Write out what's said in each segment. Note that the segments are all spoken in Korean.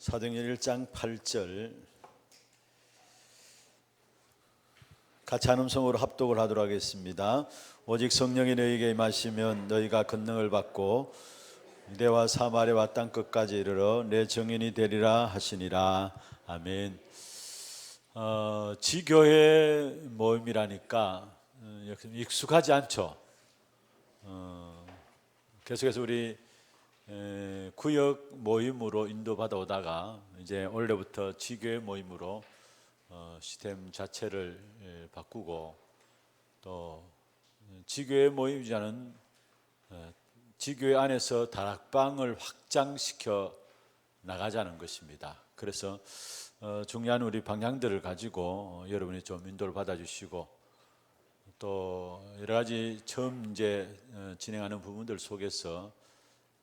사도행전 1장 8절 같이 한 음성으로 합독을 하도록 하겠습니다. 오직 성령이 너희에게 임하시면 너희가 권능을 받고 유대와 사마리아와 땅 끝까지 이르러 내 증인이 되리라 하시니라. 아멘. 지교회 모임이라니까 익숙하지 않죠. 계속해서 우리 구역 모임으로 인도받아 오다가 이제 올해부터 지교회 모임으로 시스템 자체를 바꾸고 또 지교회 모임이자는 지교회 안에서 다락방을 확장시켜 나가자는 것입니다. 그래서 중요한 우리 방향들을 가지고 여러분이 좀 인도를 받아주시고 또 여러 가지 처음 이제 진행하는 부분들 속에서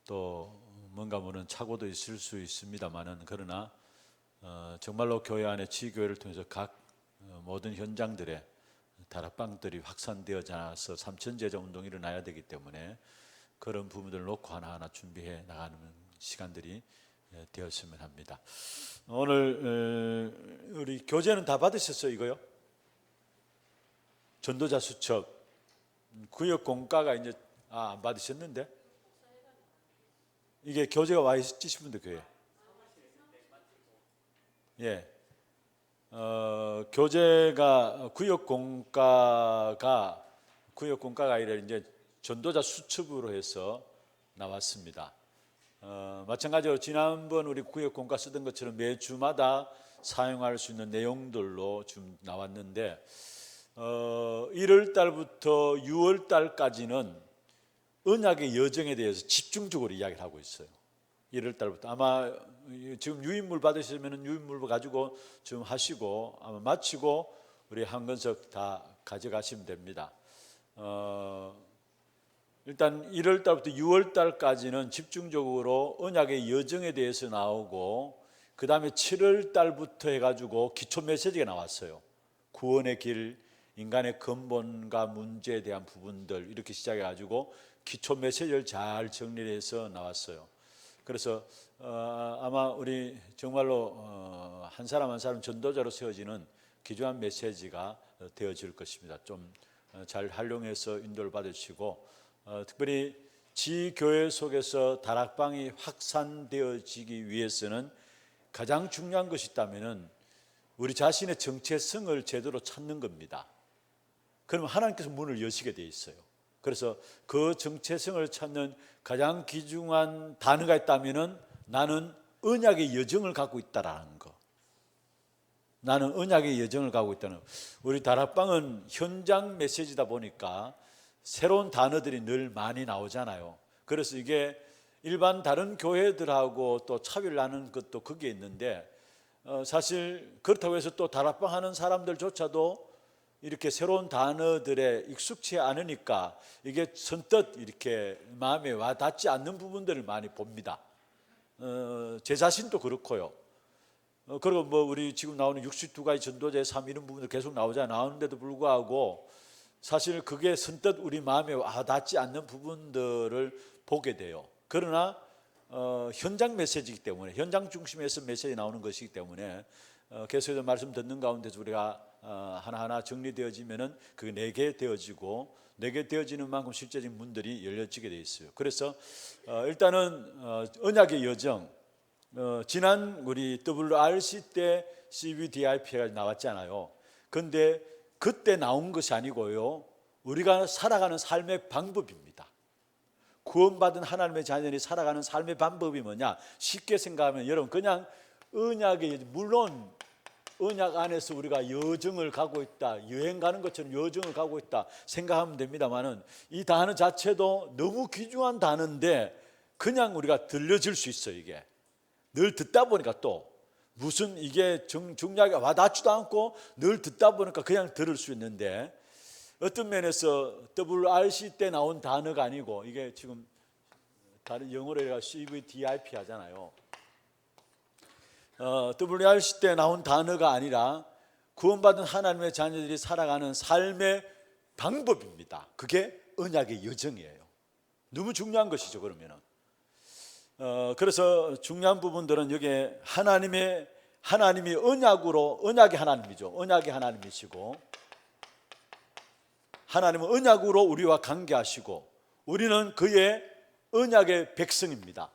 또 뭔가 모르는 착오도 있을 수 있습니다만은 그러나 정말로 교회 안에 지교회를 통해서 각 모든 현장들에 다락방들이 확산되어져서 삼천제자 운동이 일어나야 되기 때문에 그런 부분들을 놓고 하나하나 준비해 나가는 시간들이 되었으면 합니다. 오늘 우리 교재는 다 받으셨어요? 이거요? 전도자 수첩 구역 공과가 이제 안 받으셨는데 이게 교재가 와 있으신 분들 교회. 예. 교재가 구역 공과가 아니라 이제 전도자 수첩으로 해서 나왔습니다. 마찬가지로 지난번 우리 구역 공과 쓰던 것처럼 매주마다 사용할 수 있는 내용들로 좀 나왔는데 1월 달부터 6월 달까지는 언약의 여정에 대해서 집중적으로 이야기를 하고 있어요. 1월 달부터 아마 지금 유인물 받으시면 유인물 가지고 좀 하시고 아마 마치고 우리 한 권석 다 가져가시면 됩니다. 일단 1월 달부터 6월 달까지는 집중적으로 언약의 여정에 대해서 나오고 그 다음에 7월 달부터 해가지고 기초 메시지가 나왔어요. 구원의 길, 인간의 근본과 문제에 대한 부분들 이렇게 시작해가지고 기초 메시지를 잘 정리해서 나왔어요. 그래서 아마 우리 정말로 한 사람 한 사람 전도자로 세워지는 귀중한 메시지가 되어질 것입니다. 좀 잘 활용해서 인도를 받으시고 특별히 지교회 속에서 다락방이 확산되어지기 위해서는 가장 중요한 것이 있다면 우리 자신의 정체성을 제대로 찾는 겁니다. 그러면 하나님께서 문을 여시게 되어 있어요. 그래서 그 정체성을 찾는 가장 귀중한 단어가 있다면 나는 언약의 여정을 갖고 있다라는 거. 나는 언약의 여정을 갖고 있다는 거. 우리 다락방은 현장 메시지다 보니까 새로운 단어들이 늘 많이 나오잖아요. 그래서 이게 일반 다른 교회들하고 또 차별을 나는 것도 그게 있는데 사실 그렇다고 해서 또 다락방 하는 사람들조차도 이렇게 새로운 단어들에 익숙치 않으니까 이게 선뜻 이렇게 마음에 와 닿지 않는 부분들을 많이 봅니다. 제 자신도 그렇고요. 그리고 뭐 우리 지금 나오는 62가지 전도자의 삶 이런 부분들 계속 나오는데도 불구하고 사실 그게 선뜻 우리 마음에 와 닿지 않는 부분들을 보게 돼요. 그러나 현장 메시지이기 때문에 현장 중심에서 메시지 나오는 것이기 때문에 계속해서 말씀 듣는 가운데서 우리가 하나하나 정리되어지면은 그게 내게 되어지고 내게 되어지는 만큼 실제적인 문들이 열려지게 돼 있어요. 그래서 일단은 언약의 여정 지난 우리 WRC 때 CVDIP가 나왔잖아요. 그런데 그때 나온 것이 아니고요. 우리가 살아가는 삶의 방법입니다. 구원받은 하나님의 자녀들이 살아가는 삶의 방법이 뭐냐? 쉽게 생각하면 여러분 그냥 언약의 물론 언약 안에서 우리가 여정을 가고 있다, 여행 가는 것처럼 여정을 가고 있다 생각하면 됩니다만은 이 단어 자체도 너무 귀중한 단어인데 그냥 우리가 들려질 수 있어요. 이게 늘 듣다 보니까 또 무슨 이게 중요하게 와닿지도 않고 늘 듣다 보니까 그냥 들을 수 있는데 어떤 면에서 WRC 때 나온 단어가 아니고 이게 지금 다른 영어로 CVDIP 하잖아요. WRC 때 나온 단어가 아니라 구원받은 하나님의 자녀들이 살아가는 삶의 방법입니다. 그게 언약의 여정이에요. 너무 중요한 것이죠. 그러면은 그래서 중요한 부분들은 여기에 하나님이 언약의 하나님이죠. 언약의 하나님이시고, 하나님은 언약으로 우리와 관계하시고, 우리는 그의 언약의 백성입니다.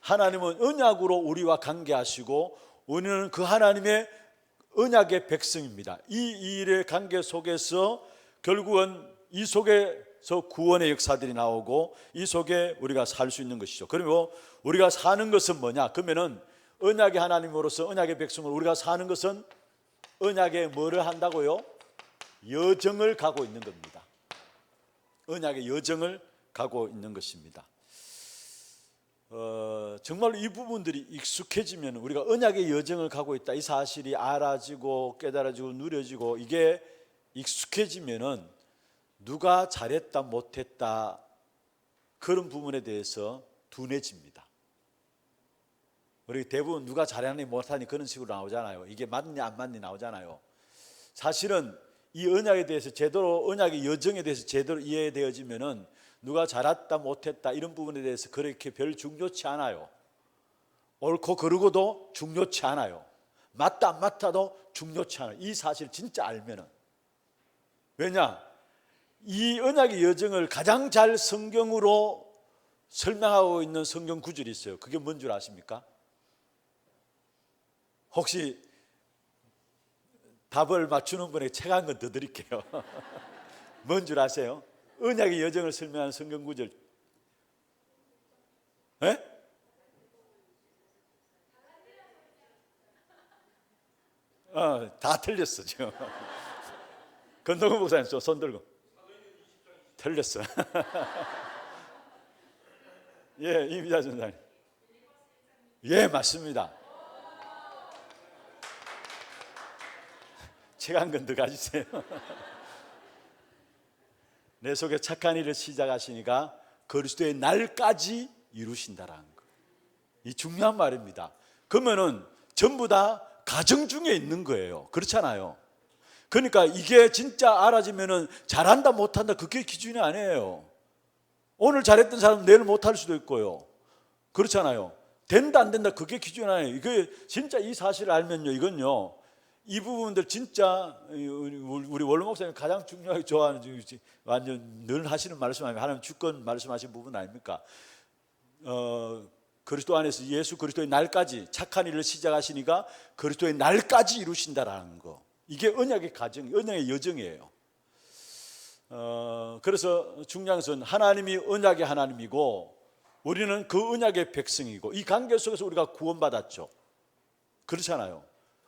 하나님은 언약으로 우리와 관계하시고, 우리는 그 하나님의 언약의 백성입니다. 이 일의 관계 속에서 결국은 이 속에서 구원의 역사들이 나오고, 이 속에 우리가 살 수 있는 것이죠. 그리고 우리가 사는 것은 뭐냐? 그러면은 언약의 하나님으로서 언약의 백성으로 우리가 사는 것은 언약의 뭐를 한다고요? 여정을 가고 있는 겁니다. 언약의 여정을 가고 있는 것입니다. 정말로 이 부분들이 익숙해지면, 우리가 언약의 여정을 가고 있다, 이 사실이 알아지고 깨달아지고 누려지고, 이게 익숙해지면은 누가 잘했다 못했다 그런 부분에 대해서 둔해집니다. 우리 대부분 누가 잘하니 못하니 그런 식으로 나오잖아요. 이게 맞니 안 맞니 나오잖아요. 사실은 이 언약에 대해서 제대로, 언약의 여정에 대해서 제대로 이해되어지면은 누가 잘했다 못했다 이런 부분에 대해서 그렇게 별 중요치 않아요. 옳고 그르고도 중요치 않아요. 맞다 안 맞다도 중요치 않아요. 이 사실 진짜 알면은. 왜냐? 이 언약의 여정을 가장 잘 성경으로 설명하고 있는 성경 구절이 있어요. 그게 뭔 줄 아십니까? 혹시 답을 맞추는 분에게 책 한 권 더 드릴게요. 뭔 줄 아세요? 언약의 여정을 설명하는 성경 구절. 에? 다 틀렸어 지금. 건동훈 목사님 손 들고. 틀렸어. 예, 이미자 전사님. 예, 맞습니다. 책 한 권 더 가지세요. 내 속에 착한 일을 시작하시니까 그리스도의 날까지 이루신다라는 거. 이 중요한 말입니다. 그러면은 전부 다 가정 중에 있는 거예요. 그렇잖아요. 그러니까 이게 진짜 알아지면은 잘한다 못한다 그게 기준이 아니에요. 오늘 잘했던 사람은 내일 못할 수도 있고요. 그렇잖아요. 된다 안 된다 그게 기준이 아니에요. 이게 진짜 이 사실을 알면요, 이건요, 이 부분들 진짜 우리 원로 목사님 가장 중요하게 좋아하는, 완전 늘 하시는 말씀 아니면 하나님 주권 말씀하신 부분 아닙니까? 그리스도 안에서 예수 그리스도의 날까지 착한 일을 시작하시니까 그리스도의 날까지 이루신다라는 거. 이게 언약의 과정, 언약의 여정이에요. 그래서 중요한 것은 하나님이 언약의 하나님이고 우리는 그 언약의 백성이고, 이 관계 속에서 우리가 구원받았죠. 그렇잖아요.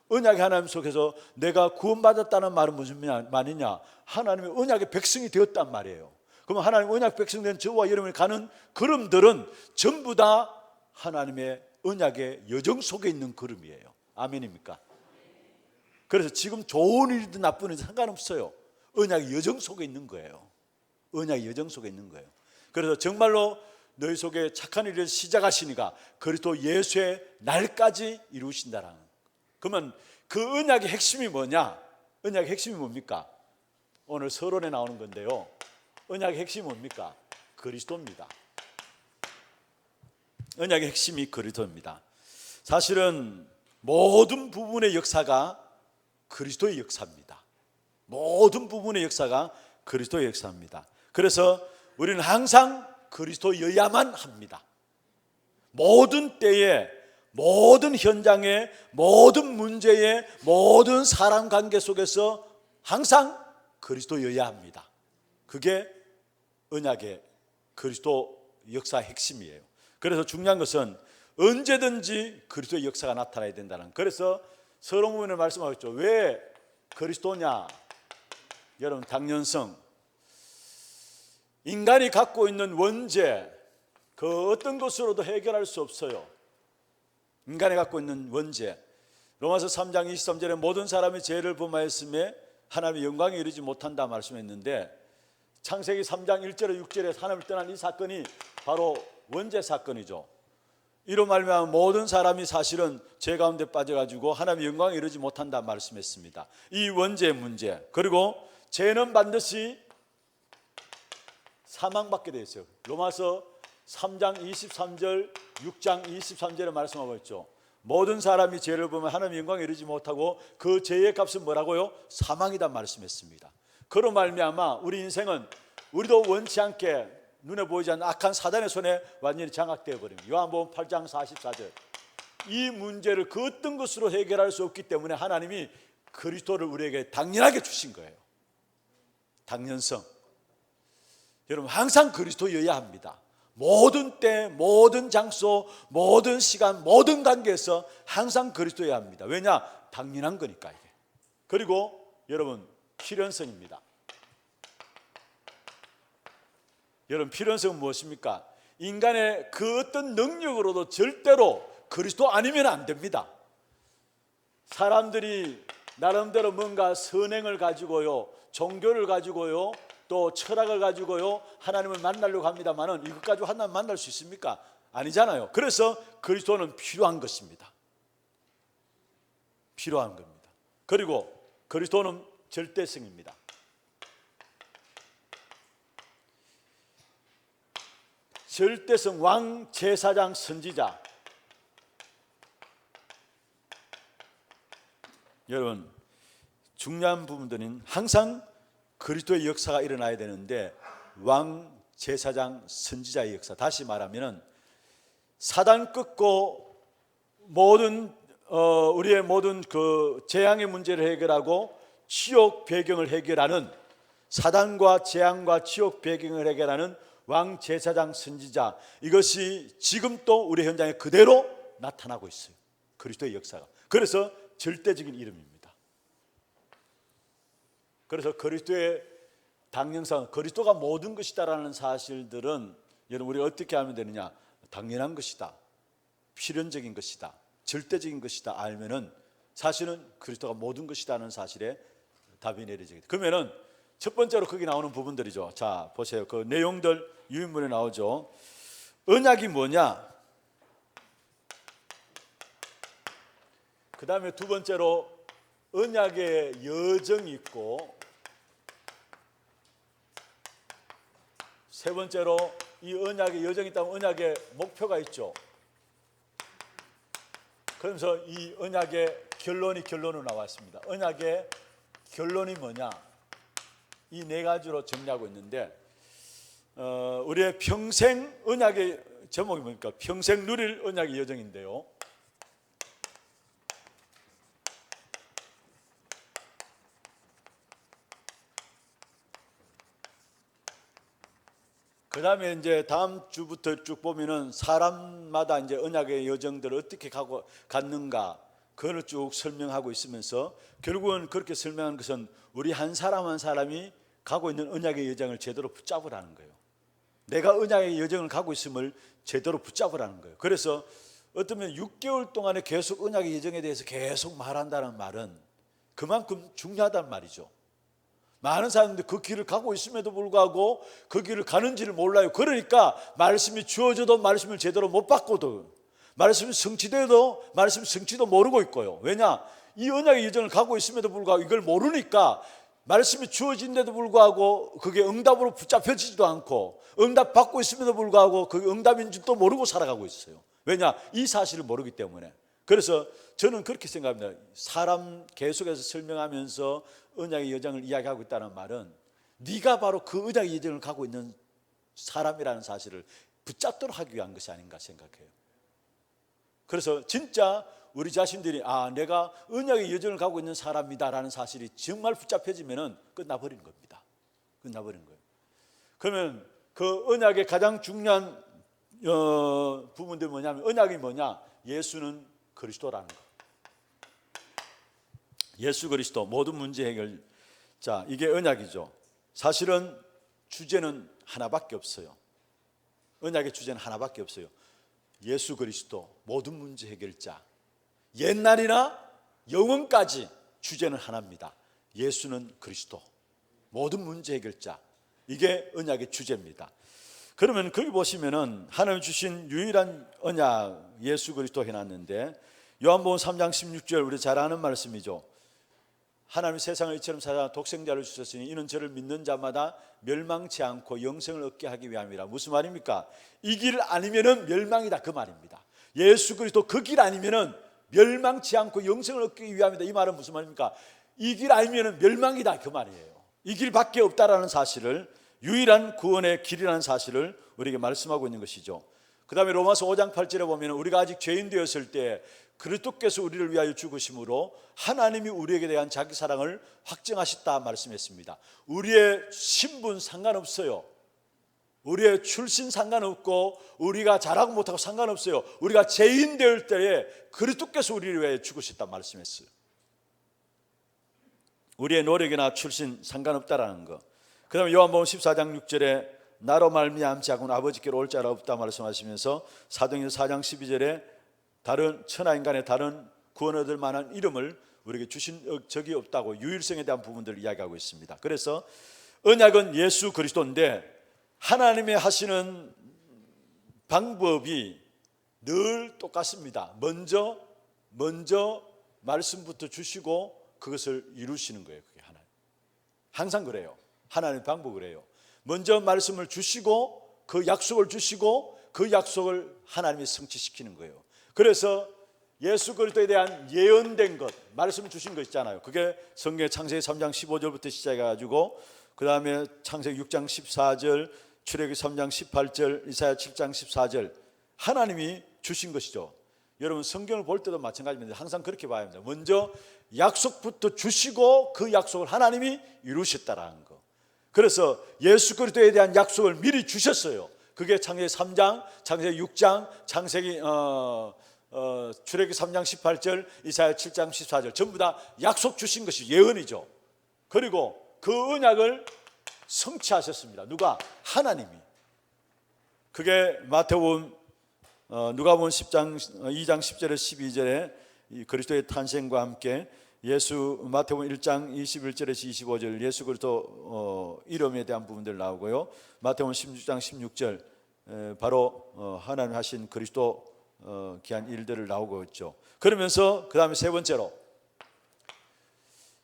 언약의 하나님 속에서 내가 구원받았다는 말은 무슨 말이냐? 하나님의 언약의 백성이 되었단 말이에요. 그럼 하나님 언약 백성 된 저와 여러분이 가는 걸음들은 전부 다 하나님의 언약의 여정 속에 있는 걸음이에요. 아멘입니까? 그래서 지금 좋은 일이든 나쁜 일이든 상관없어요. 언약의 여정 속에 있는 거예요. 언약의 여정 속에 있는 거예요. 그래서 정말로 너희 속에 착한 일을 시작하시니까 그리스도 예수의 날까지 이루신다라는. 그러면 그 언약의 핵심이 뭐냐? 언약의 핵심이 뭡니까? 오늘 서론에 나오는 건데요, 언약의 핵심이 뭡니까? 그리스도입니다. 언약의 핵심이 그리스도입니다. 사실은 모든 부분의 역사가 그리스도의 역사입니다. 모든 부분의 역사가 그리스도의 역사입니다. 그래서 우리는 항상 그리스도여야만 합니다. 모든 때에, 모든 현장에, 모든 문제에, 모든 사람 관계 속에서 항상 그리스도여야 합니다. 그게 언약의 그리스도 역사의 핵심이에요. 그래서 중요한 것은 언제든지 그리스도의 역사가 나타나야 된다는. 그래서 서론부분에 말씀하셨죠. 왜 그리스도냐? 여러분, 당연성, 인간이 갖고 있는 원죄, 그 어떤 것으로도 해결할 수 없어요. 인간이 갖고 있는 원죄. 로마서 3장 23절에 모든 사람이 죄를 범하였음에 하나님의 영광에 이르지 못한다 말씀했는데, 창세기 3장 1절에 6절에 하나님을 떠난 이 사건이 바로 원죄 사건이죠. 이로 말미암아 모든 사람이 사실은 죄 가운데 빠져가지고 하나님의 영광에 이르지 못한다 말씀했습니다. 이 원죄의 문제, 그리고 죄는 반드시 사망받게 되어 있어요. 로마서 3장 23절, 6장 23절에 말씀하고 있죠. 모든 사람이 죄를 보면 하나님의 영광에 이르지 못하고 그 죄의 값은 뭐라고요? 사망이다 말씀했습니다. 그로 말미암아 우리 인생은 우리도 원치 않게 눈에 보이지 않는 악한 사단의 손에 완전히 장악되어 버립니다. 요한복음 8장 44절. 이 문제를 그 어떤 것으로 해결할 수 없기 때문에 하나님이 그리스도를 우리에게 당연하게 주신 거예요. 당연성. 여러분 항상 그리스도여야 합니다. 모든 때, 모든 장소, 모든 시간, 모든 관계에서 항상 그리스도여야 합니다. 왜냐? 당연한 거니까 이게. 그리고 여러분 필연성입니다. 여러분 필연성은 무엇입니까? 인간의 그 어떤 능력으로도 절대로 그리스도 아니면 안 됩니다. 사람들이 나름대로 뭔가 선행을 가지고요, 종교를 가지고요, 또 철학을 가지고요 하나님을 만나려고 합니다만은 이것 가지고 하나님 만날 수 있습니까? 아니잖아요. 그래서 그리스도는 필요한 것입니다. 필요한 겁니다. 그리고 그리스도는 절대성입니다. 절대성, 왕, 제사장, 선지자. 여러분 중요한 부분들은 항상 그리스도의 역사가 일어나야 되는데 왕, 제사장, 선지자의 역사. 다시 말하면 사단 끊고 모든 우리의 모든 그 재앙의 문제를 해결하고 지옥 배경을 해결하는, 사단과 재앙과 지옥 배경을 해결하는 왕, 제사장, 선지자, 이것이 지금 또 우리 현장에 그대로 나타나고 있어요. 그리스도의 역사가. 그래서 절대적인 이름입니다. 그래서 그리스도의 당연성, 그리스도가 모든 것이다라는 사실들은 여러분 우리가 어떻게 하면 되느냐? 당연한 것이다, 필연적인 것이다, 절대적인 것이다 알면은 사실은 그리스도가 모든 것이다는 사실에 답이 내려지게 돼. 그러면은 첫 번째로 거기 나오는 부분들이죠. 자 보세요. 그 내용들 유인문에 나오죠. 언약이 뭐냐? 그 다음에 두 번째로 언약의 여정이 있고, 세 번째로 이 언약의 여정이 있다면 언약의 목표가 있죠. 그러면서 이 언약의 결론으로 나왔습니다. 언약의 결론이 뭐냐? 이 네 가지로 정리하고 있는데 우리의 평생 언약의 제목이 뭡니까? 평생 누릴 언약의 여정인데요. 그 다음에 이제 다음 주부터 쭉 보면은 사람마다 이제 언약의 여정들을 어떻게 갔는가, 그걸 쭉 설명하고 있으면서 결국은 그렇게 설명한 것은 우리 한 사람 한 사람이 가고 있는 언약의 여정을 제대로 붙잡으라는 거예요. 내가 언약의 여정을 가고 있음을 제대로 붙잡으라는 거예요. 그래서 어쩌면 6개월 동안에 계속 언약의 여정에 대해서 계속 말한다는 말은 그만큼 중요하단 말이죠. 많은 사람들이 그 길을 가고 있음에도 불구하고 그 길을 가는지를 몰라요. 그러니까 말씀이 주어져도 말씀을 제대로 못 받고도, 말씀이 성취돼도 말씀 성취도 모르고 있고요. 왜냐? 이 언약의 여정을 가고 있음에도 불구하고 이걸 모르니까 말씀이 주어진데도 불구하고 그게 응답으로 붙잡혀지지도 않고, 응답 받고 있음에도 불구하고 그게 응답인 줄도 모르고 살아가고 있어요. 왜냐? 이 사실을 모르기 때문에. 그래서 저는 그렇게 생각합니다. 사람 계속해서 설명하면서 언약의 여정을 이야기하고 있다는 말은 네가 바로 그 언약의 여정을 가고 있는 사람이라는 사실을 붙잡도록 하기 위한 것이 아닌가 생각해요. 그래서 진짜 우리 자신들이 내가 언약의 여정을 가고 있는 사람이다라는 사실이 정말 붙잡혀지면은 끝나버리는 겁니다. 끝나버리는 거예요. 그러면 그 언약의 가장 중요한 부분들이 뭐냐면, 언약이 뭐냐? 예수는 그리스도라는 거. 예수 그리스도 모든 문제 해결. 자, 이게 언약이죠. 사실은 주제는 하나밖에 없어요. 언약의 주제는 하나밖에 없어요. 예수 그리스도 모든 문제 해결자. 옛날이나 영원까지 주제는 하나입니다. 예수는 그리스도 모든 문제 해결자. 이게 언약의 주제입니다. 그러면 거기 보시면은 하나님 주신 유일한 언약 예수 그리스도 해놨는데, 요한복음 3장 16절 우리 잘 아는 말씀이죠. 하나님이 세상을 이처럼 사랑하사 독생자를 주셨으니 이는 저를 믿는 자마다 멸망치 않고 영생을 얻게 하기 위함이라. 무슨 말입니까? 이 길 아니면은 멸망이다 그 말입니다. 예수 그리스도 그 길 아니면은 멸망치 않고 영생을 얻기 위함이다. 이 말은 무슨 말입니까? 이 길 아니면은 멸망이다 그 말이에요. 이 길밖에 없다라는 사실을, 유일한 구원의 길이라는 사실을 우리에게 말씀하고 있는 것이죠. 그 다음에 로마서 5장 8절에 보면 우리가 아직 죄인 되었을 때 그리스도께서 우리를 위하여 죽으심으로 하나님이 우리에게 대한 자기 사랑을 확증하셨다 말씀했습니다. 우리의 신분 상관없어요. 우리의 출신 상관없고 우리가 잘하고 못하고 상관없어요. 우리가 죄인 되을 때에 그리스도께서 우리를 위하여 죽으셨다 말씀했어요. 우리의 노력이나 출신 상관없다라는 거. 그 다음에 요한복음 14장 6절에 나로 말미암지 않고는 아버지께로 올 자가 없다 말씀하시면서 사도행전 4장 12절에 다른 천하인간의 다른 구원 얻을 만한 이름을 우리에게 주신 적이 없다고 유일성에 대한 부분들을 이야기하고 있습니다. 그래서 언약은 예수 그리스도인데 하나님이 하시는 방법이 늘 똑같습니다. 먼저 말씀부터 주시고 그것을 이루시는 거예요. 그게 하나님. 항상 그래요. 하나님의 방법은 그래요. 먼저 말씀을 주시고 그 약속을 주시고 그 약속을 하나님이 성취시키는 거예요. 그래서 예수 그리스도에 대한 예언된 것, 말씀 주신 거 있잖아요. 그게 성경의 창세기 3장 15절부터 시작해가지고 그 다음에 창세기 6장 14절, 출애굽기 3장 18절, 이사야 7장 14절 하나님이 주신 것이죠. 여러분 성경을 볼 때도 마찬가지입니다. 항상 그렇게 봐야 합니다. 먼저 약속부터 주시고 그 약속을 하나님이 이루셨다라는 거. 그래서 예수 그리스도에 대한 약속을 미리 주셨어요. 그게 창세기 3장, 창세기 6장, 창세기 출애굽기 3장 18절, 이사야 7장 14절 전부 다 약속 주신 것이 예언이죠. 그리고 그 언약을 성취하셨습니다. 누가? 하나님이. 그게 마태복음 누가복음 10장 2장 10절에 12절에 이 그리스도의 탄생과 함께 예수 마태복음 1장 21절에서 25절 예수 그리스도 이름에 대한 부분들 나오고요. 마태복음 16장 16절 바로 하나님 하신 그리스도 귀한 일들을 나오고 있죠. 그러면서 그 다음에 세 번째로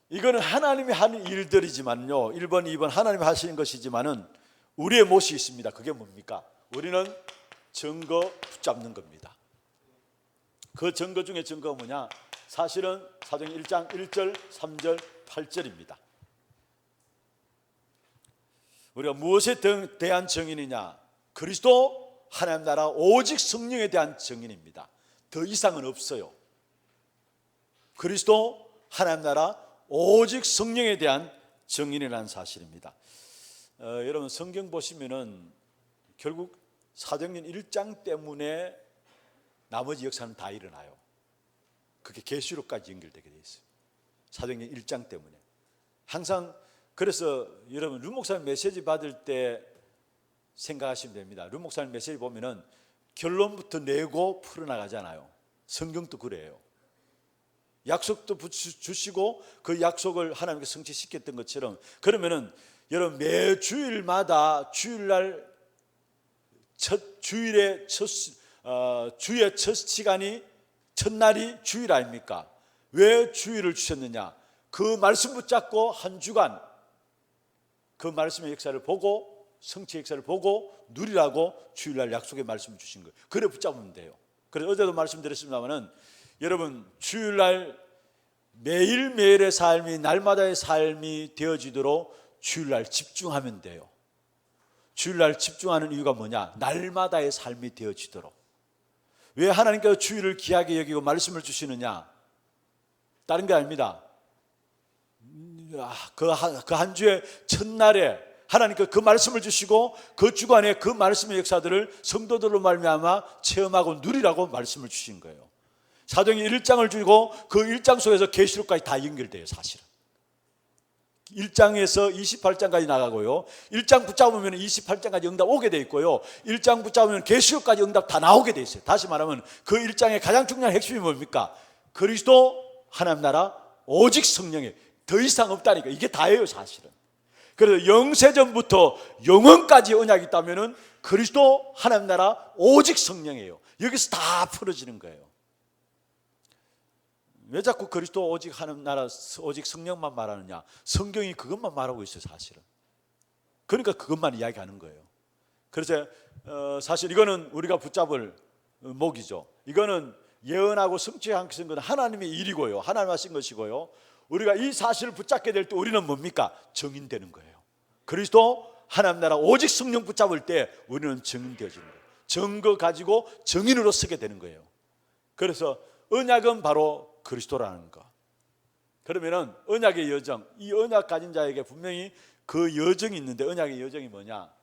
이거는 하나님이 하는 일들이지만요, 1번 2번 하나님이 하시는 것이지만은 우리의 몫이 있습니다. 그게 뭡니까? 우리는 증거 붙잡는 겁니다. 그 증거 중에 증거가 뭐냐? 사실은 사도행전 1장 1절 3절 8절입니다. 우리가 무엇에 대한 증인이냐? 그리스도 하나님 나라 오직 성령에 대한 증인입니다. 더 이상은 없어요. 그리스도 하나님 나라 오직 성령에 대한 증인이라는 사실입니다. 여러분 성경 보시면은 결국 사도행전 1장 때문에 나머지 역사는 다 일어나요. 그게 계시록까지 연결되게 돼 있어요. 사도행전 1장 때문에. 항상 그래서 여러분 류 목사님 메시지 받을 때 생각하시면 됩니다. 류 목사님 메시지 보면은 결론부터 내고 풀어나가잖아요. 성경도 그래요. 약속도 주시고 그 약속을 하나님께 성취시켰던 것처럼, 그러면은 여러분 매 주일마다 주일날 주일의 주의 첫 시간이 첫날이 주일 아닙니까? 왜 주일을 주셨느냐? 그 말씀 붙잡고 한 주간 그 말씀의 역사를 보고 성취의 역사를 보고 누리라고 주일날 약속의 말씀을 주신 거예요. 그래 붙잡으면 돼요. 그래서 어제도 말씀드렸습니다마는 여러분 주일날 매일매일의 삶이 날마다의 삶이 되어지도록 주일날 집중하면 돼요. 주일날 집중하는 이유가 뭐냐? 날마다의 삶이 되어지도록. 왜 하나님께서 주일을 귀하게 여기고 말씀을 주시느냐? 다른 게 아닙니다. 그 한 주의 첫날에 하나님께서 그 말씀을 주시고 그 주간에 그 말씀의 역사들을 성도들로 말미암아 체험하고 누리라고 말씀을 주신 거예요. 사도행전 1장을 주고 그 1장 속에서 계시록까지 다 연결돼요. 사실은 1장에서 28장까지 나가고요, 1장 붙잡으면 28장까지 응답 오게 돼 있고요, 1장 붙잡으면 계시록까지 응답 다 나오게 돼 있어요. 다시 말하면 그 1장의 가장 중요한 핵심이 뭡니까? 그리스도 하나님 나라 오직 성령에 더 이상 없다니까. 이게 다예요 사실은. 그래서 영세전부터 영원까지 언약이 있다면 그리스도 하나님 나라 오직 성령이에요. 여기서 다 풀어지는 거예요. 왜 자꾸 그리스도 오직 하는 나라 오직 성령만 말하느냐? 성경이 그것만 말하고 있어요, 사실은. 그러니까 그것만 이야기하는 거예요. 그래서 사실 이거는 우리가 붙잡을 목이죠. 이거는 예언하고 성취한 것은 하나님의 일이고요, 하나님 하신 것이고요. 우리가 이 사실을 붙잡게 될 때 우리는 뭡니까? 증인되는 거예요. 그리스도 하나님 나라 오직 성령 붙잡을 때 우리는 증인되어지는 거예요. 증거 가지고 증인으로 서게 되는 거예요. 그래서 언약은 바로 그리스도라는 거. 그러면은 언약의 여정, 이 언약 가진 자에게 분명히 그 여정이 있는데, 언약의 여정이 뭐냐?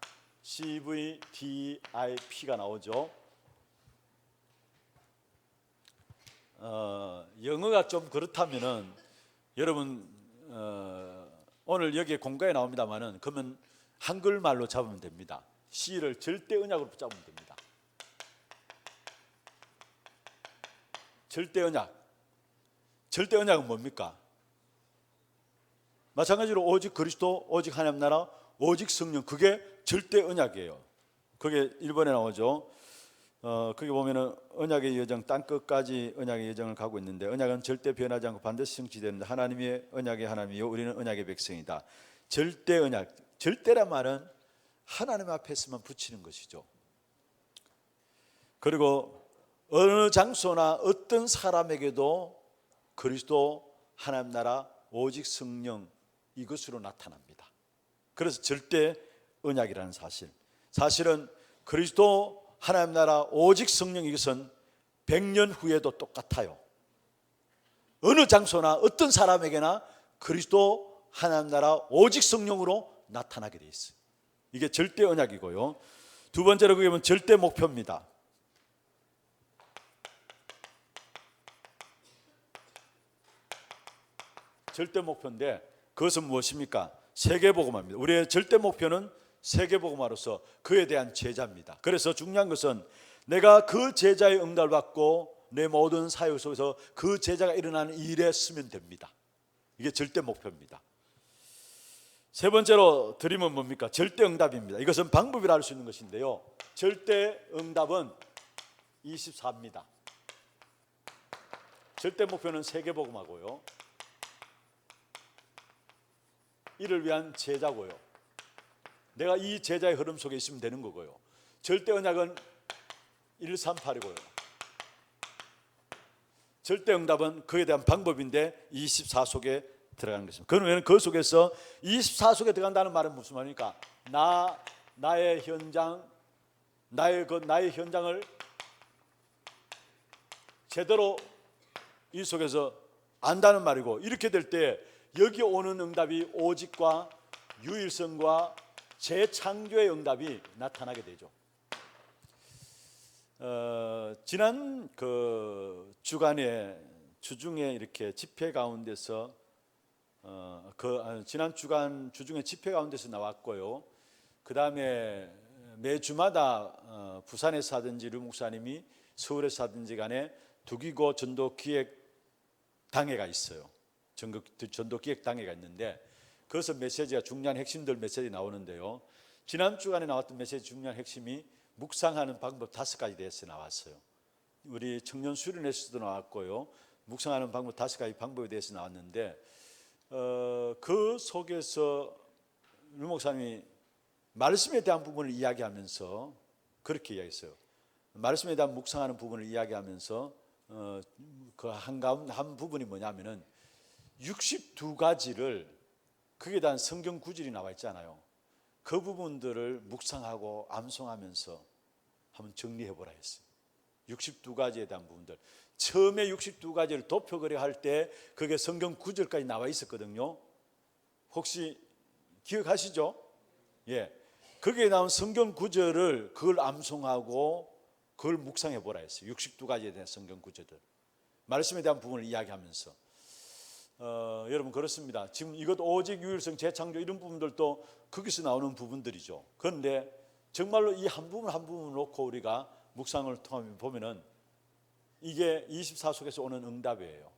CVDIP가 나오죠. 영어가 좀 그렇다면은 여러분 오늘 여기에 공과에 나옵니다만은 그러면 한글말로 잡으면 됩니다. C를 절대 언약으로 잡으면 됩니다. 절대 언약. 절대 언약은 뭡니까? 마찬가지로 오직 그리스도, 오직 하나님 나라, 오직 성령, 그게 절대 언약이에요. 그게 1번에 나오죠. 거기 보면은 언약의 여정, 땅 끝까지 언약의 여정을 가고 있는데, 언약은 절대 변하지 않고 반드시 성취되는데 하나님의 언약의 하나님이요 우리는 언약의 백성이다. 절대 언약, 절대란 말은 하나님 앞에서만 붙이는 것이죠. 그리고 어느 장소나 어떤 사람에게도 그리스도, 하나님 나라, 오직 성령 이것으로 나타납니다. 그래서 절대 언약이라는 사실, 사실은 그리스도, 하나님 나라, 오직 성령, 이것은 100년 후에도 똑같아요. 어느 장소나 어떤 사람에게나 그리스도, 하나님 나라, 오직 성령으로 나타나게 돼 있어요. 이게 절대 언약이고요. 두 번째로 그게 보면 절대 목표입니다. 절대 목표인데 그것은 무엇입니까? 세계복음화입니다. 우리의 절대 목표는 세계복음화로서 그에 대한 제자입니다. 그래서 중요한 것은 내가 그 제자의 응답을 받고 내 모든 사역 속에서 그 제자가 일어나는 일에 쓰면 됩니다. 이게 절대 목표입니다. 세 번째로 드림은 뭡니까? 절대 응답입니다. 이것은 방법이라 할 수 있는 것인데요, 절대 응답은 24입니다. 절대 목표는 세계복음화고요, 이를 위한 제자고요, 내가 이 제자의 흐름 속에 있으면 되는 거고요. 절대 언약은 138이고요. 절대 응답은 그에 대한 방법인데 24 속에 들어가는 것입니다. 그러면 그 속에서 24 속에 들어간다는 말은 무슨 말입니까? 나의 현장, 나의 현장을 제대로 이 속에서 안다는 말이고, 이렇게 될 때 여기 오는 응답이 오직과 유일성과 재창조의 응답이 나타나게 되죠. 지난 그 주간에 주중에 이렇게 집회 가운데서 지난 주간 주중에 집회 가운데서 나왔고요. 그 다음에 매주마다 부산에서 하든지 류 목사님이 서울에서 하든지 간에 두기고 전도 기획 당회가 있어요. 전도 기획 당회가 있는데 그것은 메시지가 중요한 핵심들 메시지 나오는데요. 지난 주간에 나왔던 메시지 중요한 핵심이 묵상하는 방법 5가지 대해서 나왔어요. 우리 청년 수련회에서도 나왔고요. 묵상하는 방법 5가지 방법에 대해서 나왔는데 그 속에서 류 목사님이 말씀에 대한 부분을 이야기하면서 그렇게 이야기했어요. 말씀에 대한 묵상하는 부분을 이야기하면서 그 한 부분이 뭐냐면은 62가지를 그에 대한 성경 구절이 나와 있잖아요. 그 부분들을 묵상하고 암송하면서 한번 정리해 보라 했어요. 62가지에 대한 부분들. 처음에 62가지를 도표거려 할 때 그게 성경 구절까지 나와 있었거든요. 혹시 기억하시죠? 예. 거기에 나온 성경 구절을 그걸 암송하고 그걸 묵상해 보라 했어요. 62가지에 대한 성경 구절들. 말씀에 대한 부분을 이야기하면서 여러분 그렇습니다. 지금 이것 오직 유일성, 재창조 이런 부분들도 거기서 나오는 부분들이죠. 그런데 정말로 이 한 부분 한 부분 놓고 우리가 묵상을 통하면 보면은 이게 24 속에서 오는 응답이에요.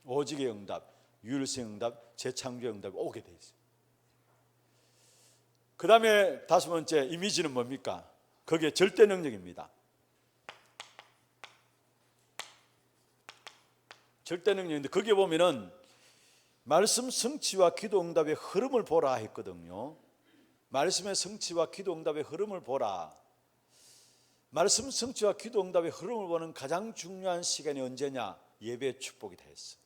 오직의 응답, 유일성 응답, 재창조의 응답이 오게 돼 있어요. 그 다음에 5번째 이미지는 뭡니까? 그게 절대 능력입니다. 절대 능력인데 거기에 보면은 말씀 성취와 기도 응답의 흐름을 보라 했거든요. 말씀의 성취와 기도 응답의 흐름을 보라. 말씀 성취와 기도 응답의 흐름을 보는 가장 중요한 시간이 언제냐? 예배의 축복이다 했어.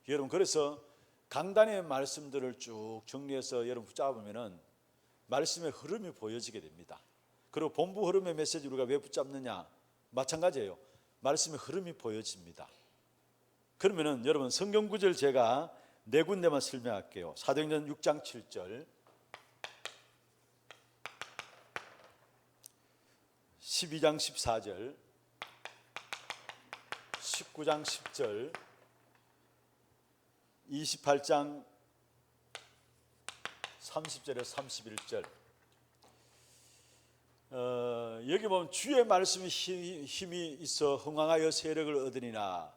여러분, 그래서 강단의 말씀들을 쭉 정리해서 여러분 붙잡으면은 말씀의 흐름이 보여지게 됩니다. 그리고 본부 흐름의 메시지 우리가 왜 붙잡느냐? 마찬가지예요. 말씀의 흐름이 보여집니다. 그러면은 여러분, 성경 구절 제가 네 군데만 설명할게요. 사도행전 6장 7절, 12장 14절, 19장 10절, 28장 30절에서 31절. 여기 보면 주의 말씀이 힘이 있어 흥왕하여 세력을 얻으니라,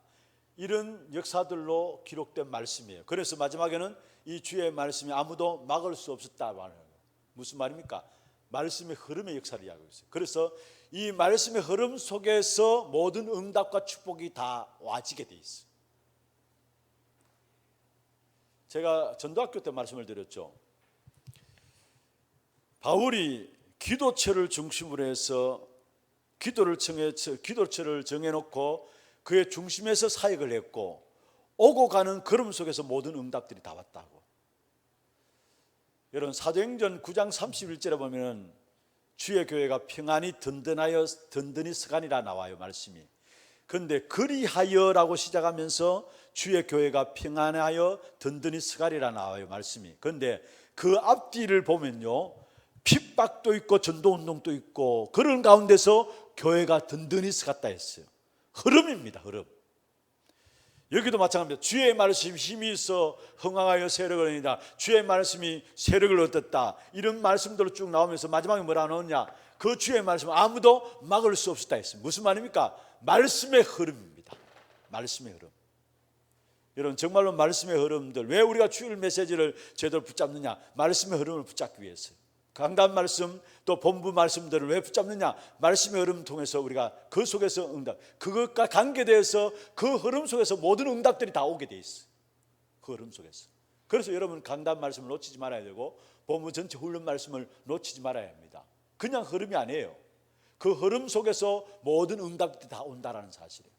이런 역사들로 기록된 말씀이에요. 그래서 마지막에는 이 주의 말씀이 아무도 막을 수 없었다 말해요. 무슨 말입니까? 말씀의 흐름의 역사를 이야기하고 있어요. 그래서 이 말씀의 흐름 속에서 모든 응답과 축복이 다 와지게 돼 있어요. 제가 전도학교 때 말씀을 드렸죠. 바울이 기도처를 중심으로 해서 기도처를 정해놓고 그의 중심에서 사역을 했고, 오고 가는 걸음 속에서 모든 응답들이 다 왔다고. 여러분, 사도행전 9장 31절에 보면 주의 교회가 평안히 든든히 서가니라 나와요, 말씀이. 그런데 그리하여라고 시작하면서 주의 교회가 평안하여 든든히 서가리라 나와요, 말씀이. 그런데 그 앞뒤를 보면요, 핍박도 있고 전도운동도 있고 그런 가운데서 교회가 든든히 서갔다 했어요. 흐름입니다, 흐름. 여기도 마찬가지입니다. 주의 말씀이 힘이 있어 흥왕하여 세력을 얻으니라, 주의 말씀이 세력을 얻었다, 이런 말씀들로 쭉 나오면서 마지막에 뭐라 나오냐? 그 주의 말씀은 아무도 막을 수 없었다 했습니다. 무슨 말입니까? 말씀의 흐름입니다. 말씀의 흐름. 여러분, 정말로 말씀의 흐름들, 왜 우리가 주일 메시지를 제대로 붙잡느냐? 말씀의 흐름을 붙잡기 위해서요. 강단 말씀 또 본부 말씀들을 왜 붙잡느냐? 말씀의 흐름 통해서 우리가 그 속에서 응답, 그것과 관계돼서 그 흐름 속에서 모든 응답들이 다 오게 돼 있어요. 그 흐름 속에서. 그래서 여러분, 강단 말씀을 놓치지 말아야 되고 본부 전체 훈련 말씀을 놓치지 말아야 합니다. 그냥 흐름이 아니에요. 그 흐름 속에서 모든 응답들이 다 온다라는 사실이에요.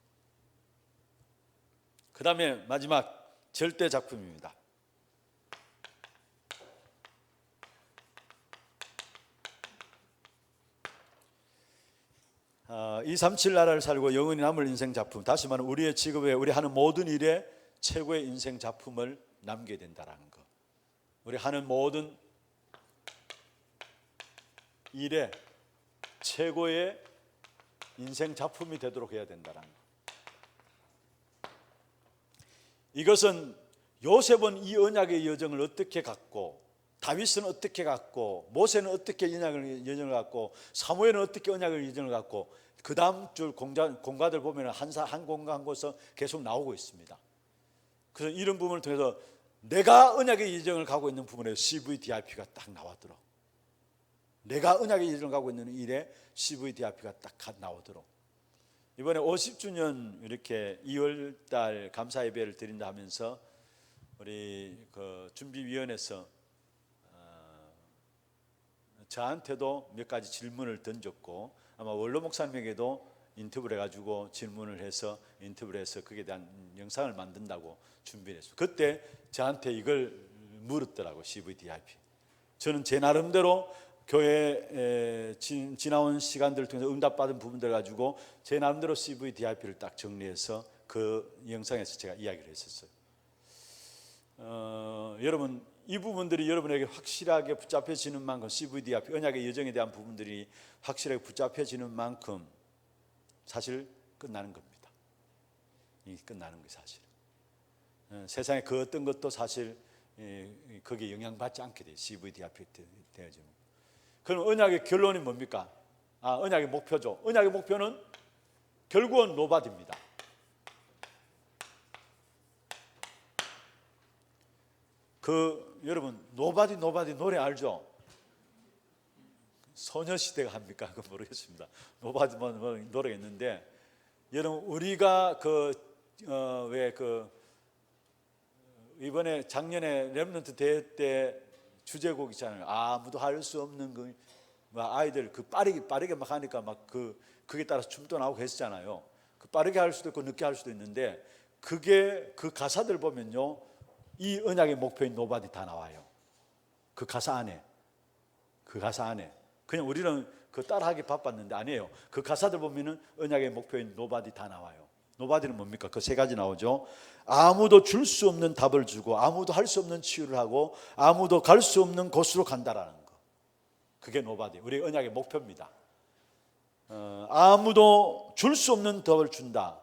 그 다음에 마지막 절대 작품입니다. 237 나라를 살고 영원히 남을 인생 작품, 다시 말하면 우리의 직업에 우리 하는 모든 일에 최고의 인생 작품을 남겨야 된다는 것. 우리 하는 모든 일에 최고의 인생 작품이 되도록 해야 된다는 것. 이것은 요셉은 이 언약의 여정을 어떻게 갔고, 다윗은 어떻게 갔고, 모세는 어떻게 여정을 갔고, 사무엘은 어떻게 언약의 여정을 갔고, 그 다음 줄 공과들 보면 한 공과 한 곳에서 계속 나오고 있습니다. 그래서 이런 부분을 통해서 내가 언약의 여정을 가고 있는 부분에 CVDIP가 딱 나오도록, 내가 언약의 여정을 가고 있는 일에 CVDIP가 딱 나오도록, 이번에 50주년 이렇게 2월달 감사 예배를 드린다 하면서 우리 그 준비위원회에서 저한테도 몇 가지 질문을 던졌고, 아마 원로 목사님에게도 인터뷰를 해가지고 질문을 해서 거기에 대한 영상을 만든다고 준비를 했어요. 그때 저한테 이걸 물었더라고, CVDIP. 저는 제 나름대로 교회 지나온 시간들을 통해서 응답받은 부분들 가지고 제 나름대로 CVDIP를 딱 정리해서 그 영상에서 제가 이야기를 했었어요. 여러분, 이 부분들이 여러분에게 확실하게 붙잡혀지는 만큼, CVDIP 언약의 여정에 대한 부분들이 확실하게 붙잡혀지는 만큼 사실 끝나는 겁니다. 이게 끝나는 거예요, 사실. 세상에 그 어떤 것도 사실 거기에 영향받지 않게 돼요, CVDIP 되어지면. 그럼 언약의 결론이 뭡니까? 언약의 목표죠. 언약의 목표는 결국은 노바디입니다. 여러분, 노바디 노래 알죠? 소녀시대가 합니까? 그건 모르겠습니다. 노바디 노래가 있는데, 여러분, 우리가 그 왜 그 이번에 작년에 렘넌트 대회 때 주제곡 있잖아요. 아무도 할 수 없는 그 막 아이들 그 빠르게 막 하니까 막 그게 따라서 춤도 나오고 했었잖아요. 그 빠르게 할 수도 있고 늦게 할 수도 있는데 그게 그 가사들 보면요, 이 언약의 목표인 노바디 다 나와요. 그 가사 안에 그냥 우리는 그 따라하기 바빴는데 아니에요. 그 가사들 보면은 언약의 목표인 노바디 다 나와요. 노바디는 뭡니까? 그 세 가지 나오죠. 아무도 줄 수 없는 답을 주고 아무도 할 수 없는 치유를 하고 아무도 갈 수 없는 곳으로 간다라는 거. 그게 노바디, 우리 언약의 목표입니다. 아무도 줄 수 없는 답을 준다.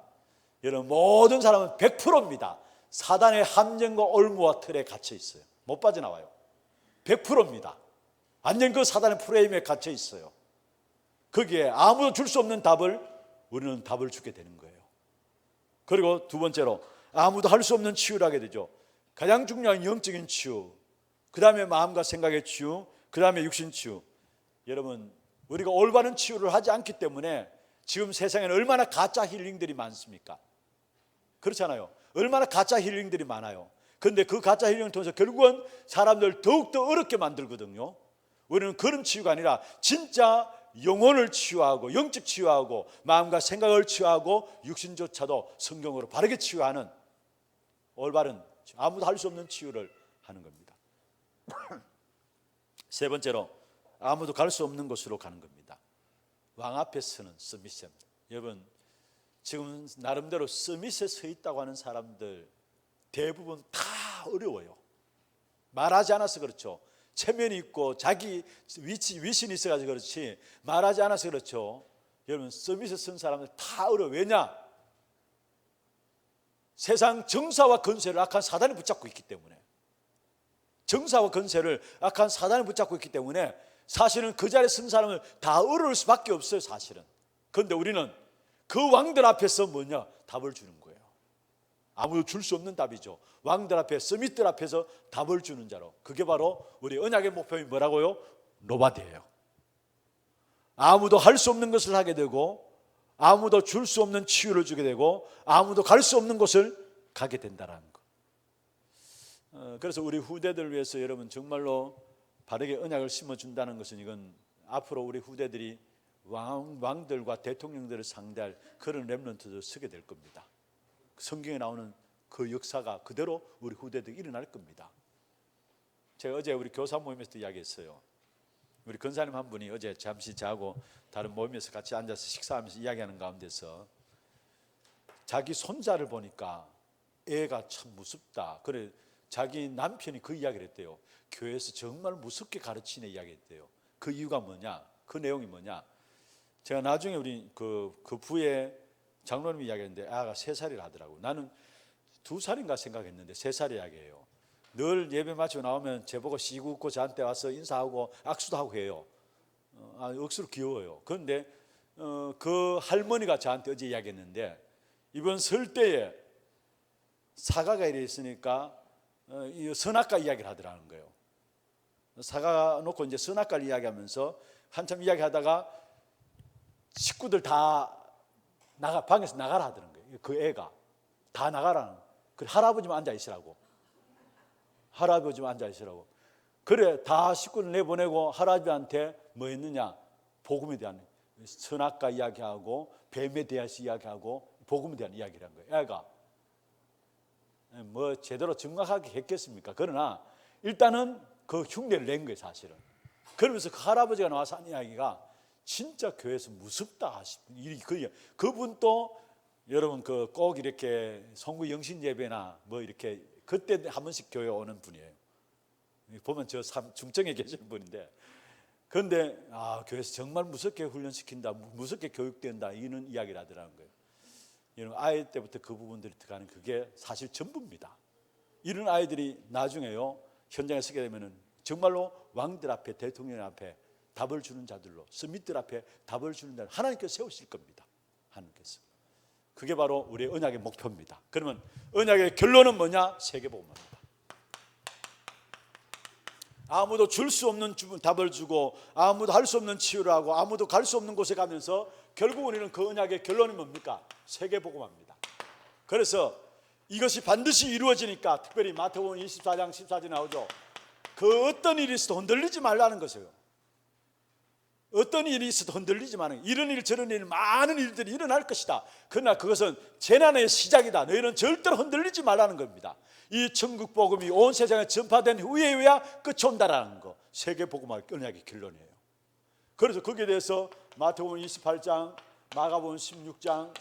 여러분, 모든 사람은 100%입니다. 사단의 함정과 올무와 틀에 갇혀 있어요. 못 빠져나와요. 100%입니다. 완전 그 사단의 프레임에 갇혀 있어요. 거기에 아무도 줄 수 없는 답을 우리는 답을 주게 되는 거예요. 그리고 두 번째로 아무도 할 수 없는 치유를 하게 되죠. 가장 중요한 영적인 치유, 그 다음에 마음과 생각의 치유, 그 다음에 육신 치유. 여러분, 우리가 올바른 치유를 하지 않기 때문에 지금 세상에는 얼마나 가짜 힐링들이 많습니까? 그렇잖아요. 얼마나 가짜 힐링들이 많아요. 그런데 그 가짜 힐링을 통해서 결국은 사람들 더욱더 어렵게 만들거든요. 우리는 그런 치유가 아니라 진짜 영혼을 치유하고 영적 치유하고 마음과 생각을 치유하고 육신조차도 성경으로 바르게 치유하는 올바른, 아무도 할 수 없는 치유를 하는 겁니다. 세 번째로 아무도 갈 수 없는 곳으로 가는 겁니다. 왕 앞에 서는 서밋입니다. 여러분, 지금 나름대로 서밋에 서 있다고 하는 사람들 대부분 다 어려워요. 말하지 않아서 그렇죠. 체면이 있고 자기 위신이 있어가지고 그렇지 말하지 않아서 그렇죠. 여러분, 서밋에 선 사람들 다 어려워요. 왜냐? 세상 정사와 권세를 악한 사단이 붙잡고 있기 때문에, 정사와 권세를 악한 사단이 붙잡고 있기 때문에 사실은 그 자리에 선 사람은 다 어려울 수밖에 없어요, 사실은. 그런데 우리는 그 왕들 앞에서 뭐냐? 답을 주는 거예요. 아무도 줄 수 없는 답이죠. 왕들 앞에, 서밋들 앞에서 답을 주는 자로. 그게 바로 우리 언약의 목표인 뭐라고요? 노바디예요. 아무도 할 수 없는 것을 하게 되고 아무도 줄 수 없는 치유를 주게 되고 아무도 갈 수 없는 곳을 가게 된다는 거. 그래서 우리 후대들을 위해서 여러분 정말로 바르게 언약을 심어준다는 것은 이건 앞으로 우리 후대들이 왕들과 대통령들을 상대할 그런 렘넌트도 서게 될 겁니다. 성경에 나오는 그 역사가 그대로 우리 후대들이 일어날 겁니다. 제가 어제 우리 교사 모임에서도 이야기했어요. 우리 권사님 한 분이 어제 잠시 자고 다른 모임에서 같이 앉아서 식사하면서 이야기하는 가운데서 자기 손자를 보니까 애가 참 무섭다. 그래 자기 남편이 그 이야기를 했대요. 교회에서 정말 무섭게 가르치네 이야기했대요. 그 이유가 뭐냐? 그 내용이 뭐냐? 제가 나중에 우리 그 부에 장로님이 이야기했는데 아가 3살이라 하더라고. 나는 2살인가 생각했는데 3살 이야기예요. 늘 예배 마치고 나오면 제보고 시구 웃고 저한테 와서 인사하고 악수도 하고 해요. 억수로 귀여워요. 그런데 그 할머니가 저한테 어제 이야기했는데 이번 설 때에 사과가 이래 있으니까 이 선악과 이야기를 하더라는 거예요. 사과 놓고 이제 선악과를 이야기하면서 한참 이야기하다가 식구들 다 방에서 나가라 하더라는 거예요. 그 애가 다 나가라는. 그래 할아버지만 앉아 있으라고. 할아버지만 앉아 있으라고. 그래 다 식구를 내보내고 할아버지한테 뭐 했느냐? 복음에 대한 선악과 이야기하고 뱀에 대해서 이야기하고 복음에 대한 이야기를 한 거예요. 애가 뭐 제대로 정확하게 했겠습니까? 그러나 일단은 그 흉내를 낸 거예요, 사실은. 그러면서 그 할아버지가 나와서 한 이야기가 진짜 교회에서 무섭다. 그분도 여러분 꼭 이렇게 성구 영신 예배나 뭐 이렇게 그때 한 번씩 교회 오는 분이에요. 보면 저 중청에 계시는 분인데, 그런데 교회에서 정말 무섭게 훈련시킨다, 무섭게 교육된다 이런 이야기를 하더라는 거예요. 이런 아이 때부터 그 부분들이 들어가는 그게 사실 전부입니다. 이런 아이들이 나중에요 현장에 서게 되면은 정말로 왕들 앞에, 대통령 앞에 답을 주는 자들로, 스밋들 앞에 답을 주는 자를 하나님께서 세우실 겁니다. 하나님께서. 그게 바로 우리의 언약의 목표입니다. 그러면 언약의 결론은 뭐냐? 세계복음입니다. 아무도 줄 수 없는 답을 주고 아무도 할 수 없는 치유를 하고 아무도 갈 수 없는 곳에 가면서 결국 우리는 그 언약의 결론이 뭡니까? 세계복음입니다. 그래서 이것이 반드시 이루어지니까 특별히 마태복음 24장 14절에 나오죠. 그 어떤 일이 있어도 흔들리지 말라는 것이에요. 어떤 일이 있어도 흔들리지 마는, 이런 일 저런 일 많은 일들이 일어날 것이다. 그러나 그것은 재난의 시작이다. 너희는 절대로 흔들리지 말라는 겁니다. 이 천국 복음이 온 세상에 전파된 후에야 끝이 온다라는 거, 세계 복음화 언약의 결론이에요. 그래서 거기에 대해서 마태복음 28장, 마가복음 16장,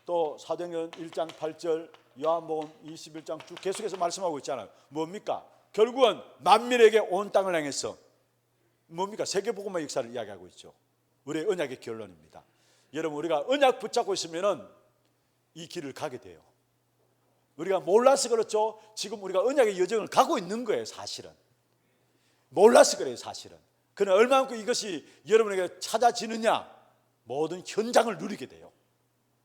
또 사도행전 1장 8절, 요한복음 21장 쭉 계속해서 말씀하고 있잖아요. 뭡니까? 결국은 만민에게 온 땅을 향해서 뭡니까? 세계복음화 역사를 이야기하고 있죠. 우리의 언약의 결론입니다. 여러분, 우리가 언약 붙잡고 있으면 이 길을 가게 돼요. 우리가 몰라서 그렇죠. 지금 우리가 언약의 여정을 가고 있는 거예요. 사실은 몰라서 그래요. 사실은. 그러나 얼마만큼 이것이 여러분에게 찾아지느냐, 모든 현장을 누리게 돼요.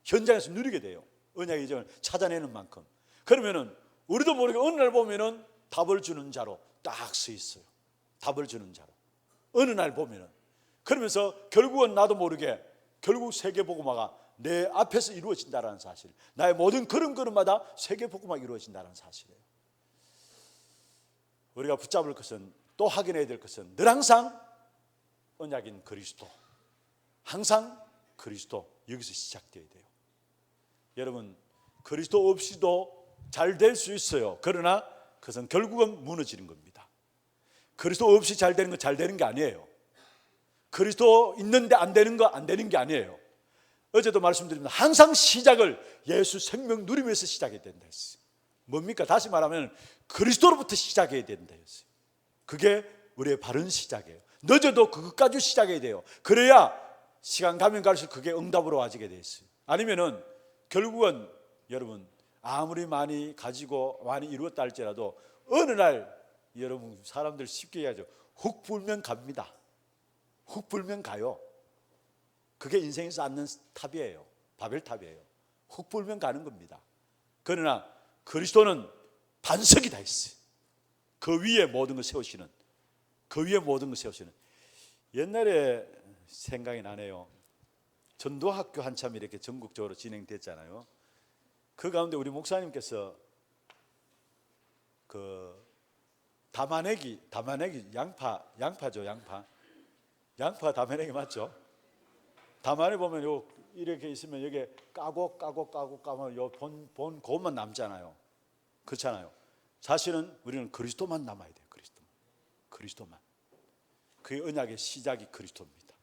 현장에서 누리게 돼요. 언약의 여정을 찾아내는 만큼. 그러면은 우리도 모르게 어느 날 보면은 답을 주는 자로 딱 서 있어요. 답을 주는 자로. 어느 날 보면은. 그러면서 결국은 나도 모르게 결국 세계복음화가 내 앞에서 이루어진다는 사실, 나의 모든 걸음걸음마다 세계복음화가 이루어진다는 사실이에요. 우리가 붙잡을 것은, 또 확인해야 될 것은 늘 항상 언약인 그리스도, 항상 그리스도, 여기서 시작되어야 돼요. 여러분, 그리스도 없이도 잘 될 수 있어요. 그러나 그것은 결국은 무너지는 겁니다. 그리스도 없이 잘 되는 건 잘 되는 게 아니에요. 그리스도 있는데 안 되는 거 안 되는 게 아니에요. 어제도 말씀드립니다. 항상 시작을 예수 생명 누리면서 시작해야 된다 했어요. 뭡니까? 다시 말하면 그리스도로부터 시작해야 된다 했어요. 그게 우리의 바른 시작이에요. 늦어도 그것까지 시작해야 돼요. 그래야 시간 가면 갈수록 그게 응답으로 와지게 돼 있어요. 아니면은 결국은 여러분, 아무리 많이 가지고 많이 이루었다 할지라도 어느 날, 여러분 사람들 쉽게 얘기하죠. 훅 불면 갑니다. 훅 불면 가요. 그게 인생에서 앉는 탑이에요. 바벨탑이에요. 훅 불면 가는 겁니다. 그러나 그리스도는 반석이 다 있어요. 그 위에 모든 걸 세우시는, 그 위에 모든 걸 세우시는. 옛날에 생각이 나네요. 전도학교 한참 이렇게 전국적으로 진행됐잖아요. 그 가운데 우리 목사님께서 그 담아내기 양파죠. 양파 담아내기 맞죠? 담아내 보면 요 이렇게 있으면 여기 까고 요 본 그것만 남잖아요. 그렇잖아요. 사실은 우리는 그리스도만 남아야 돼요. 그리스도만. 그의 언약의 시작이 그리스도입니다.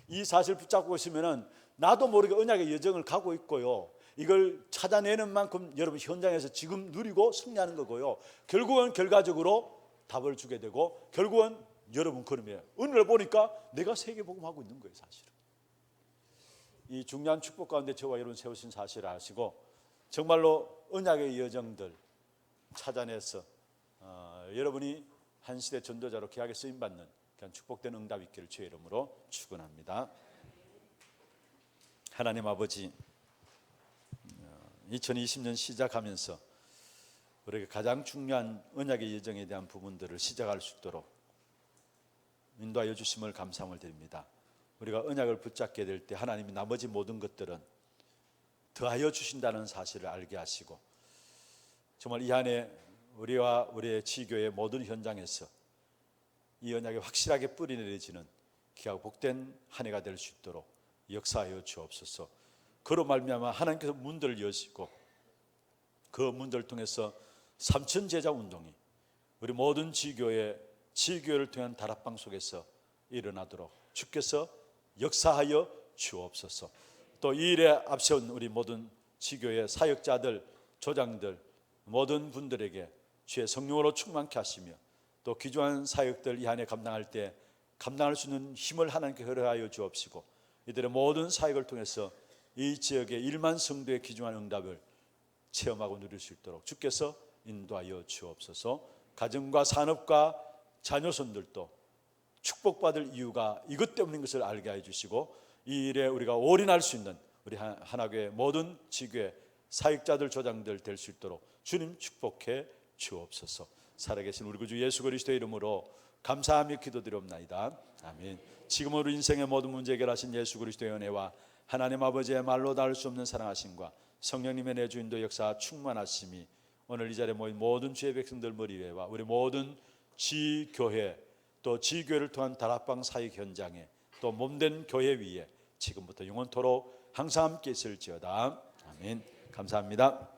이 사실 붙잡고 있으면은 나도 모르게 언약의 여정을 가고 있고요. 이걸 찾아내는 만큼 여러분 현장에서 지금 누리고 승리하는 거고요. 결국은 결과적으로 답을 주게 되고, 결국은 여러분 그러면 오늘 보니까 내가 세계복음하고 있는 거예요. 사실은 이 중요한 축복 가운데 저와 여러분 세우신 사실을 아시고, 정말로 언약의 여정들 찾아내서 여러분이 한 시대 전도자로 귀하게 쓰임받는 그런 축복된 응답 있기를 주의 이름으로 축원합니다. 하나님 아버지, 2020년 시작하면서 우리에게 가장 중요한 언약의 여정에 대한 부분들을 시작할 수 있도록 인도하여 주심을 감사함을 드립니다. 우리가 언약을 붙잡게 될 때 하나님이 나머지 모든 것들은 더하여 주신다는 사실을 알게 하시고, 정말 이 안에 우리와 우리의 지교의 모든 현장에서 이 언약이 확실하게 뿌리 내려지는 귀하고 복된 한 해가 될 수 있도록 역사하여 주옵소서. 그로 말미암아 하나님께서 문들을 여시고, 그 문들을 통해서 삼천 제자 운동이 우리 모든 지교회를 통한 다락방 속에서 일어나도록 주께서 역사하여 주옵소서. 또 이 일에 앞세운 우리 모든 지교회 사역자들, 조장들, 모든 분들에게 주의 성령으로 충만케 하시며, 또 귀중한 사역들 이 안에 감당할 때 감당할 수 있는 힘을 하나님께 허락하여 주옵시고, 이들의 모든 사역을 통해서 이 지역의 1만 성도의 귀중한 응답을 체험하고 누릴 수 있도록 주께서 인도하여 주옵소서. 가정과 산업과 자녀손들도 축복받을 이유가 이것 때문인 것을 알게 해주시고, 이 일에 우리가 올인할 수 있는 우리 하나교회 모든 지교회 사역자들, 조장들 될 수 있도록 주님 축복해 주옵소서. 살아계신 우리 구주 예수 그리스도의 이름으로 감사하며 기도드리옵나이다. 아멘. 지금으로 인생의 모든 문제 해결하신 예수 그리스도의 은혜와 하나님 아버지의 말로 닿을 수 없는 사랑하심과 성령님의 내주인도 역사 충만하심이 오늘 이 자리에 모인 모든 주의 백성들 머리 위에와 우리 모든 지교회 또 지교회를 통한 다락방 사역 현장에 또 몸된 교회 위에 지금부터 영원토록 항상 함께 있을지어다. 아멘. 감사합니다.